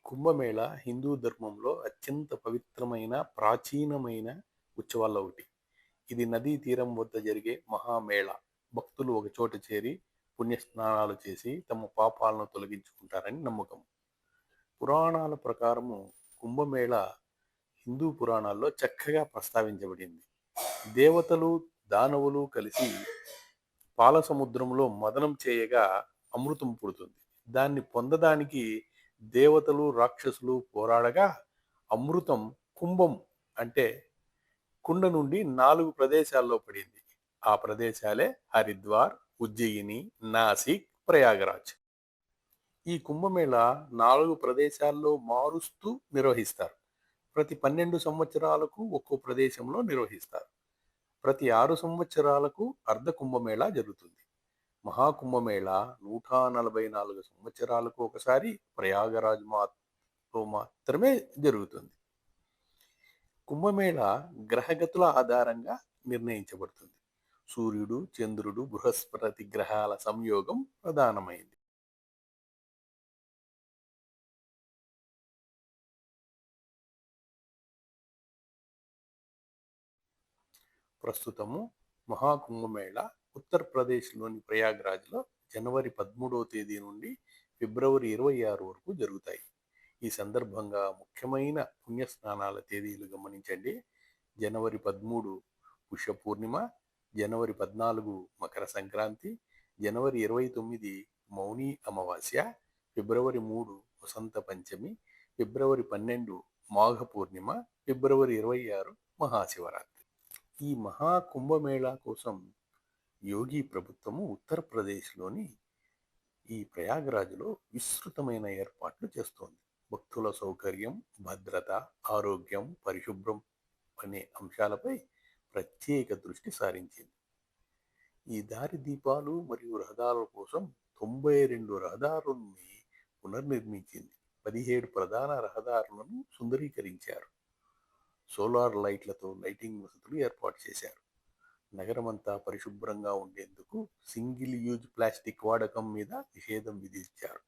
కుంభమేళ హిందూ ధర్మంలో అత్యంత పవిత్రమైన ప్రాచీనమైన ఉత్సవాల్లో ఒకటి. ఇది నదీ తీరం వద్ద జరిగే మహామేళ. భక్తులు ఒక చోట చేరి పుణ్యస్నానాలు చేసి తమ పాపాలను తొలగించుకుంటారని నమ్మకం. పురాణాల ప్రకారము కుంభమేళ హిందూ పురాణాల్లో చక్కగా ప్రస్తావించబడింది. దేవతలు దానవులు కలిసి పాల సముద్రంలో మదనం చేయగా అమృతం పుడుతుంది. దాన్ని పొందడానికి దేవతలు రాక్షసులు పోరాడగా అమృతం కుంభం అంటే కుండ నుండి 4 ప్రదేశాల్లో పడింది. ఆ ప్రదేశాలే హరిద్వార్, ఉజ్జయిని, నాసిక్, ప్రయాగరాజ్. ఈ కుంభమేళ 4 ప్రదేశాల్లో మారుస్తూ నిర్వహిస్తారు. ప్రతి 12 సంవత్సరాలకు ఒక్కో ప్రదేశంలో నిర్వహిస్తారు. ప్రతి 6 సంవత్సరాలకు అర్ధ కుంభమేళ జరుగుతుంది. మహాకుంభమేళ 144 సంవత్సరాలకు ఒకసారి ప్రయాగరాజ్ లో మాత్రమే జరుగుతుంది. కుంభమేళ గ్రహగతుల ఆధారంగా నిర్ణయించబడుతుంది. సూర్యుడు, చంద్రుడు, బృహస్పతి గ్రహాల సంయోగం ప్రధానమైంది. ప్రస్తుతము మహాకుంభమేళ ఉత్తరప్రదేశ్లోని ప్రయాగ్రాజ్లో జనవరి 13వ తేదీ నుండి ఫిబ్రవరి 26 వరకు జరుగుతాయి. ఈ సందర్భంగా ముఖ్యమైన పుణ్యస్నానాల తేదీలు గమనించండి. జనవరి 13 పుష్య పూర్ణిమ, జనవరి 14 మకర సంక్రాంతి, జనవరి 29 మౌని అమావాస్య, ఫిబ్రవరి 3 వసంత పంచమి, ఫిబ్రవరి 12 మాఘ పూర్ణిమ, ఫిబ్రవరి 26 మహాశివరాత్రి. ఈ మహాకుంభమేళా కోసం యోగి ప్రభుత్వము ఉత్తరప్రదేశ్లోని ఈ ప్రయాగరాజ్లో విస్తృతమైన ఏర్పాట్లు చేస్తోంది. భక్తుల సౌకర్యం, భద్రత, ఆరోగ్యం, పరిశుభ్రం అనే అంశాలపై ప్రత్యేక దృష్టి సారించింది. ఈ దారి దీపాలు మరియు రహదారుల కోసం 92 రహదారుల్ని పునర్నిర్మించింది. 17 ప్రధాన రహదారులను సుందరీకరించారు. సోలార్ లైట్లతో లైటింగ్ వసతులు ఏర్పాటు చేశారు. నగరమంతా పరిశుభ్రంగా ఉండేందుకు సింగిల్ యూజ్ ప్లాస్టిక్ వాడకం మీద నిషేధం విధించారు.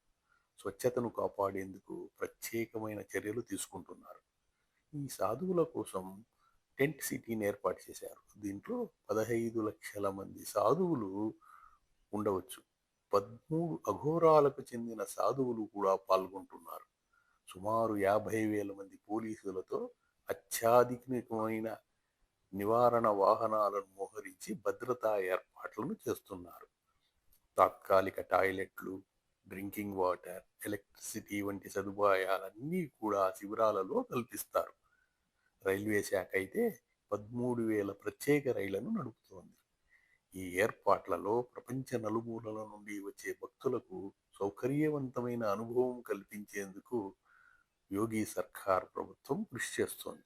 స్వచ్ఛతను కాపాడేందుకు ప్రత్యేకమైన చర్యలు తీసుకుంటున్నారు. ఈ సాధువుల కోసం టెంట్ సిటీని ఏర్పాటు చేశారు. దీంట్లో 15 లక్షల మంది సాధువులు ఉండవచ్చు. 13 అఘోరాలకు చెందిన సాధువులు కూడా పాల్గొంటున్నారు. సుమారు 50,000 మంది పోలీసులతో అత్యాధునికమైన నివారణ వాహనాలను మోహరించి భద్రతా ఏర్పాట్లను చేస్తున్నారు. తాత్కాలిక టాయిలెట్లు, డ్రింకింగ్ వాటర్, ఎలక్ట్రిసిటీ వంటి సదుపాయాలన్నీ కూడా శిబిరాలలో కల్పిస్తారు. రైల్వే శాఖ అయితే 13,000 ప్రత్యేక రైళ్లను నడుపుతోంది. ఈ ఏర్పాట్లలో ప్రపంచ నలుమూలల నుండి వచ్చే భక్తులకు సౌకర్యవంతమైన అనుభవం కల్పించేందుకు యోగి సర్కార్ ప్రభుత్వం కృషి చేస్తోంది.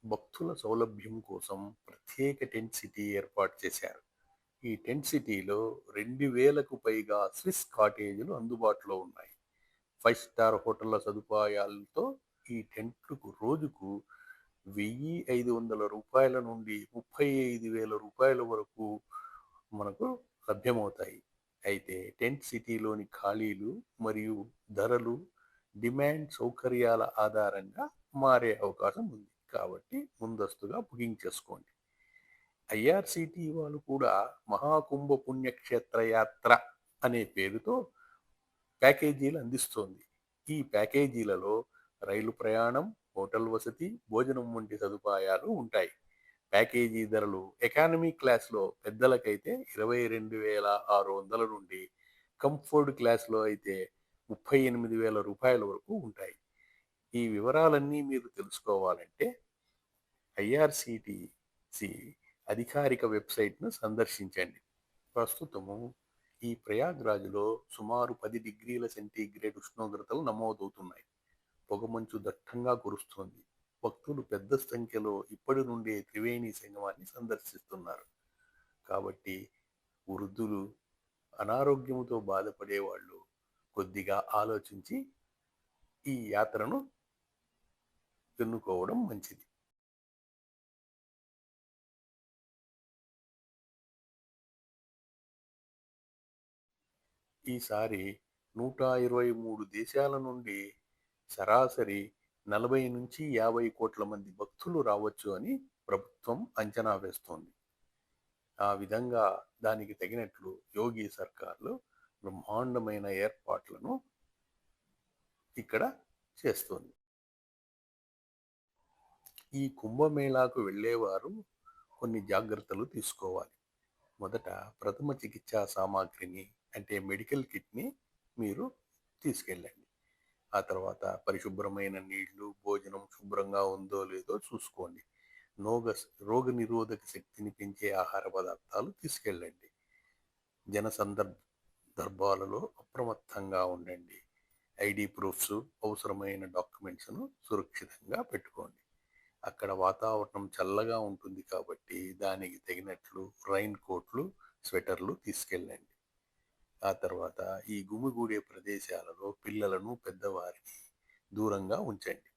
భక్తుల సౌలభ్యం కోసం ప్రత్యేక టెంట్ సిటీ ఏర్పాటు చేశారు. ఈ టెంట్ సిటీలో 2,000కు పైగా స్విస్ కాటేజీలు అందుబాటులో ఉన్నాయి. 5 స్టార్ హోటళ్ల సదుపాయాలతో ఈ టెంట్లకు రోజుకు రూ. 1,500 నుండి రూ. 35,000 వరకు మనకు లభ్యమవుతాయి. అయితే టెంట్ సిటీలోని ఖాళీలు మరియు ధరలు డిమాండ్ సౌకర్యాల ఆధారంగా మారే అవకాశం ఉంది. కాబట్టి ముందస్తుగా బుకింగ్ చేసుకోండి. ఐఆర్సిటి వాళ్ళు కూడా మహాకుంభ పుణ్యక్షేత్ర యాత్ర అనే పేరుతో ప్యాకేజీలు అందిస్తోంది. ఈ ప్యాకేజీలలో రైలు ప్రయాణం, హోటల్ వసతి, భోజనం వంటి సదుపాయాలు ఉంటాయి. ప్యాకేజీ ధరలు ఎకానమీ క్లాస్లో పెద్దలకైతే 22,600 నుండి, కంఫర్ట్ క్లాస్లో అయితే రూ. 38,000 వరకు ఉంటాయి. ఈ వివరాలన్నీ మీరు తెలుసుకోవాలంటే ఐఆర్సిటిసి అధికారిక వెబ్సైట్ను సందర్శించండి. ప్రస్తుతము ఈ ప్రయాగ్రాజ్లో సుమారు 10 డిగ్రీల సెంటీగ్రేడ్ ఉష్ణోగ్రతలు నమోదవుతున్నాయి. పొగమంచు దట్టంగా కురుస్తోంది. భక్తులు పెద్ద సంఖ్యలో ఇప్పటి నుండే త్రివేణి సంగమాన్ని సందర్శిస్తున్నారు. కాబట్టి వృద్ధులు, అనారోగ్యంతో బాధపడే వాళ్ళు కొద్దిగా ఆలోచించి ఈ యాత్రను ఎన్నుకోవడం మంచిది. ఈసారి 123 దేశాల నుండి సరాసరి 40-50 కోట్ల మంది భక్తులు రావచ్చు అని ప్రభుత్వం అంచనా వేస్తోంది. ఆ విధంగా దానికి తగినట్లు యోగి సర్కార్లు బ్రహ్మాండమైన ఏర్పాట్లను ఇక్కడ చేస్తోంది. ఈ కుంభమేళాకు వెళ్ళేవారు కొన్ని జాగ్రత్తలు తీసుకోవాలి. మొదట ప్రథమ చికిత్సా సామాగ్రిని అంటే మెడికల్ కిట్ని మీరు తీసుకెళ్ళండి. ఆ తర్వాత పరిశుభ్రమైన నీళ్లు, భోజనం శుభ్రంగా ఉందో లేదో చూసుకోండి. రోగనిరోధక శక్తిని పెంచే ఆహార పదార్థాలు తీసుకెళ్ళండి. సందర్భాలలో అప్రమత్తంగా ఉండండి. ఐడి ప్రూఫ్స్, అవసరమైన డాక్యుమెంట్స్ను సురక్షితంగా పెట్టుకోండి. అక్కడ వాతావరణం చల్లగా ఉంటుంది కాబట్టి దానికి తగినట్లు రైన్ కోట్లు, స్వెటర్లు తీసుకెళ్ళండి. ఆ తర్వాత ఈ గుమిగూడే ప్రదేశాలలో పిల్లలను, పెద్దవారిని దూరంగా ఉంచండి.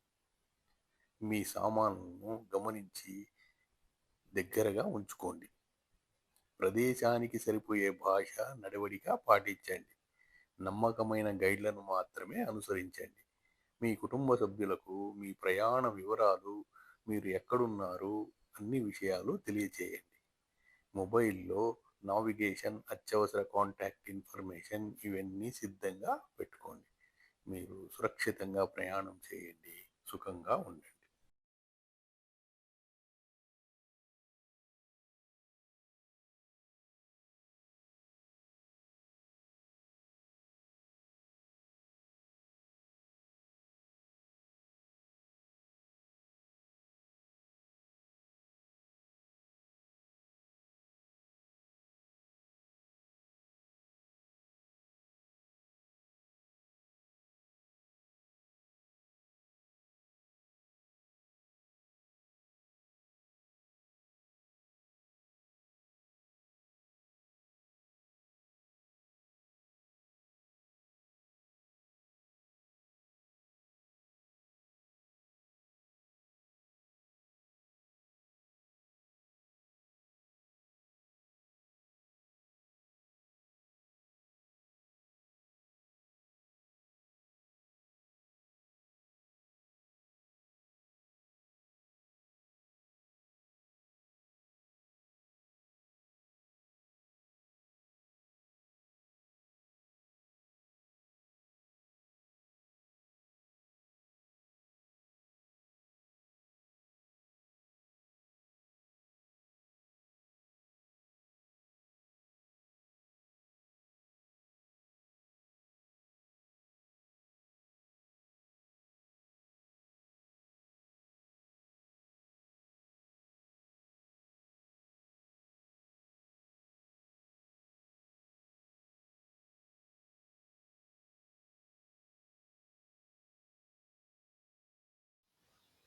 మీ సామాన్లను గమనించి దగ్గరగా ఉంచుకోండి. ప్రదేశానికి సరిపోయే భాష, నడవడిక పాటించండి. నమ్మకమైన గైడ్లను మాత్రమే అనుసరించండి. మీ కుటుంబ సభ్యులకు మీ ప్రయాణ వివరాలు, మీరు ఎక్కడున్నారు అన్ని విషయాలు తెలియచేయండి. మొబైల్లో నావిగేషన్, అత్యవసర కాంటాక్ట్ ఇన్ఫర్మేషన్ ఇవన్నీ సిద్ధంగా పెట్టుకోండి. మీరు సురక్షితంగా ప్రయాణం చేయండి. సుఖంగా ఉండండి.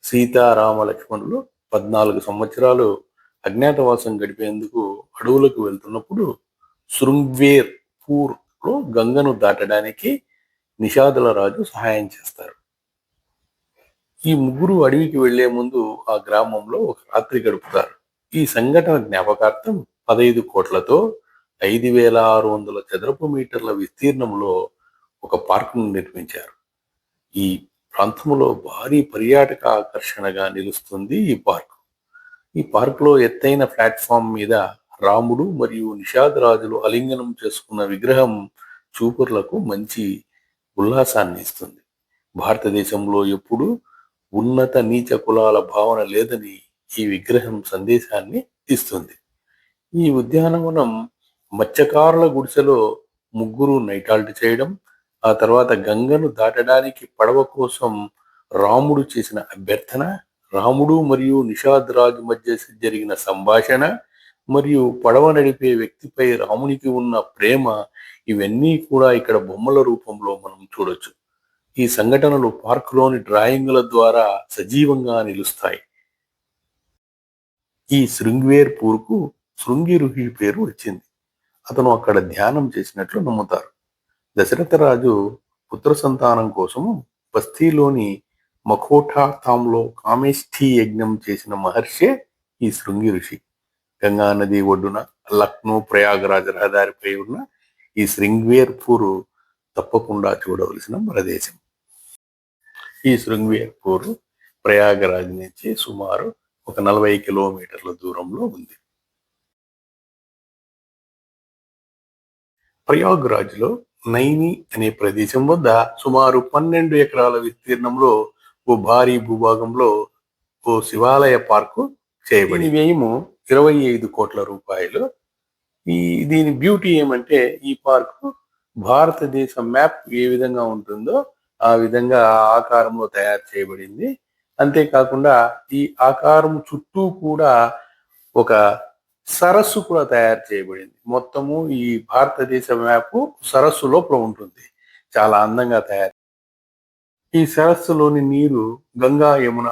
సీతారామ లక్ష్మణులు 14 సంవత్సరాలు అజ్ఞాతవాసం గడిపేందుకు అడవులకు వెళ్తున్నప్పుడు శృంగ్వేర్ పూర్లో గంగను దాటడానికి నిషాదుల రాజు సహాయం చేస్తారు. ఈ ముగ్గురు అడవికి వెళ్లే ముందు ఆ గ్రామంలో ఒక రాత్రి గడుపుతారు. ఈ సంఘటన జ్ఞాపకార్థం 15 కోట్లతో 5,600 చదరపు మీటర్ల విస్తీర్ణంలో ఒక పార్కును నిర్మించారు. ఈ ప్రాంతంలో భారీ పర్యాటక ఆకర్షణగా నిలుస్తుంది ఈ పార్క్. ఈ పార్కులో ఎత్తైన ప్లాట్ఫామ్ మీద రాముడు మరియు నిషాదరాజులు ఆలింగనం చేసుకున్న విగ్రహం చూపరులకు మంచి ఉల్లాసాన్ని ఇస్తుంది. భారతదేశంలో ఎప్పుడు ఉన్నత నీచ కులాల భావన లేదని ఈ విగ్రహం సందేశాన్ని ఇస్తుంది. ఈ ఉద్యానవనం మత్స్యకారుల గుడిసెలో ముగ్గురు నైటాల్ట్ చేయడం, ఆ తర్వాత గంగను దాటడానికి పడవ కోసం రాముడు చేసిన అభ్యర్థన, రాముడు మరియు నిషాద్ రాజు మధ్య జరిగిన సంభాషణ మరియు పడవ నడిపే వ్యక్తిపై రామునికి ఉన్న ప్రేమ ఇవన్నీ కూడా ఇక్కడ బొమ్మల రూపంలో మనం చూడొచ్చు. ఈ సంఘటనలు పార్కులోని డ్రాయింగుల ద్వారా సజీవంగా నిలుస్తాయి. ఈ శృంగ్వేర్ పూర్కు శృంగి ఋషి పేరు వచ్చింది. అతను అక్కడ ధ్యానం చేసినట్లు నమ్ముతారు. దశరథ రాజు పుత్ర సంతానం కోసము బస్తీలోని మఖోటార్థంలో కామేష్ఠి యజ్ఞం చేసిన మహర్షే ఈ శృంగి ఋషి. గంగా నది ఒడ్డున లక్నో ప్రయాగరాజ్ రహదారిపై ఉన్న ఈ శృంగ్వేర్పూర్ తప్పకుండా చూడవలసిన ప్రదేశం. ఈ శృంగ్వేర్పూర్ ప్రయాగరాజ్ నుంచి సుమారు ఒక 40 కిలోమీటర్ల దూరంలో ఉంది. ప్రయాగ్రాజ్లో నైని అనే ప్రదేశం వద్ద సుమారు 12 ఎకరాల విస్తీర్ణంలో ఓ భారీ భూభాగంలో ఓ శివాలయ పార్కు చేయబడి వ్యయము 25 కోట్ల రూపాయలు. దీని బ్యూటీ ఏమంటే ఈ పార్కు భారతదేశ మ్యాప్ ఏ విధంగా ఉంటుందో ఆ విధంగా ఆకారంలో తయారు చేయబడింది. అంతేకాకుండా ఈ ఆకారం చుట్టూ కూడా ఒక సరస్సు కూడా తయారు చేయబడింది. మొత్తము ఈ భారతదేశ మ్యాప్ సరస్సు లోపల ఉంటుంది. చాలా అందంగా తయారు. ఈ సరస్సులోని నీరు గంగా యమున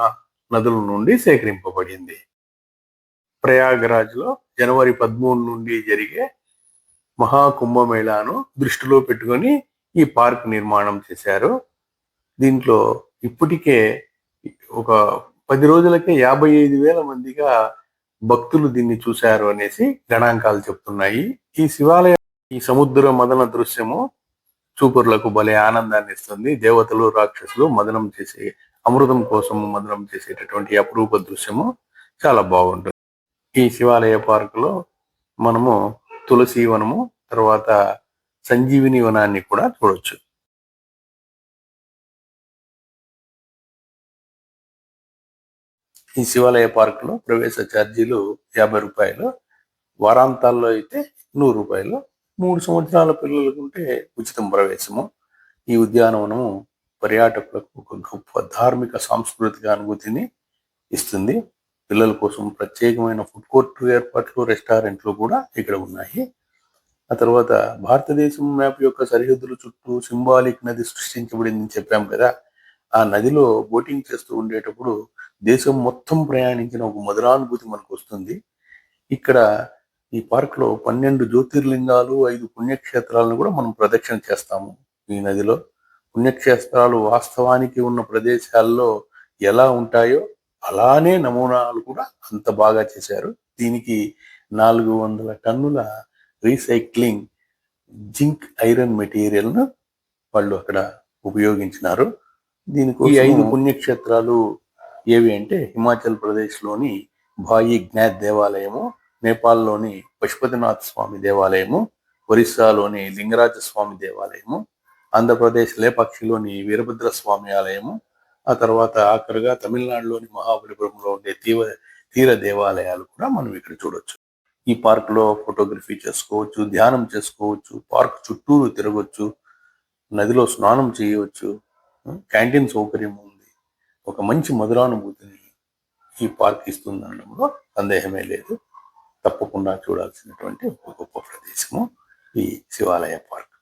నదుల నుండి సేకరింపబడింది. ప్రయాగరాజ్లో జనవరి 13 నుండి జరిగే మహాకుంభమేళాను దృష్టిలో పెట్టుకొని ఈ పార్క్ నిర్మాణం చేశారు. దీంట్లో ఇప్పటికే ఒక 10 రోజులకే 55,000 మందిగా భక్తులు దీన్ని చూశారు అనేసి గణాంకాలు చెప్తున్నాయి. ఈ శివాలయం ఈ సముద్ర మదన దృశ్యము చూపరులకు భలే ఆనందాన్ని ఇస్తుంది. దేవతలు రాక్షసులు మదనం చేసే అమృతం కోసం మదనం చేసేటటువంటి అపురూప దృశ్యము చాలా బాగుంటుంది. ఈ శివాలయ పార్కులో మనము తులసి వనము, తర్వాత సంజీవిని వనాన్ని కూడా చూడొచ్చు. ఈ శివాలయ పార్కులో ప్రవేశ ఛార్జీలు 50 రూపాయలు, వారాంతాల్లో అయితే 100 రూపాయలు. 3 సంవత్సరాల పిల్లలకు ఉంటే ఉచితం ప్రవేశము. ఈ ఉద్యానవనము పర్యాటకులకు ఒక గొప్ప ధార్మిక సాంస్కృతిక అనుభూతిని ఇస్తుంది. పిల్లల కోసం ప్రత్యేకమైన ఫుడ్ కోర్ట్ ఏర్పాట్లు, రెస్టారెంట్లు కూడా ఇక్కడ ఉన్నాయి. ఆ తర్వాత భారతదేశం మ్యాప్ యొక్క సరిహద్దుల చుట్టూ సింబాలిక్ నది సృష్టించబడిందని చెప్పాం కదా. ఆ నదిలో బోటింగ్ చేస్తూ ఉండేటప్పుడు దేశం మొత్తం ప్రయాణించిన ఒక మధురానుభూతి మనకు వస్తుంది. ఇక్కడ ఈ పార్క్లో 12 జ్యోతిర్లింగాలు, 5 పుణ్యక్షేత్రాలను కూడా మనం ప్రదక్షిణ చేస్తాము. ఈ నదిలో పుణ్యక్షేత్రాలు వాస్తవానికి ఉన్న ప్రదేశాల్లో ఎలా ఉంటాయో అలానే నమూనాలు కూడా అంత బాగా చేశారు. దీనికి 400 టన్నుల రీసైక్లింగ్ జింక్ ఐరన్ మెటీరియల్ను వాళ్ళు అక్కడ ఉపయోగించినారు. దీనికి ఈ 5 పుణ్యక్షేత్రాలు ఏవి అంటే హిమాచల్ ప్రదేశ్లోని భాయి జ్ఞాత్ దేవాలయము, నేపాల్లోని పశుపతినాథ్ స్వామి దేవాలయము, ఒరిస్సాలోని లింగరాజ స్వామి దేవాలయము, ఆంధ్రప్రదేశ్ లేపాక్షిలోని వీరభద్ర స్వామి ఆలయము, ఆ తర్వాత ఆఖరుగా తమిళనాడులోని మహాబలిపురంలో ఉండే తీర దేవాలయాలు కూడా మనం ఇక్కడ చూడొచ్చు. ఈ పార్క్లో ఫోటోగ్రఫీ చేసుకోవచ్చు, ధ్యానం చేసుకోవచ్చు, పార్క్ చుట్టూరు తిరగవచ్చు, నదిలో స్నానం చేయవచ్చు, క్యాంటీన్ సౌకర్యం ఉంది. ఒక మంచి మధురానుభూతిని ఈ పార్క్ ఇస్తుందనడంలో సందేహమే లేదు. తప్పకుండా చూడాల్సినటువంటి ఒక గొప్ప ప్రదేశము ఈ శివాలయ పార్క్.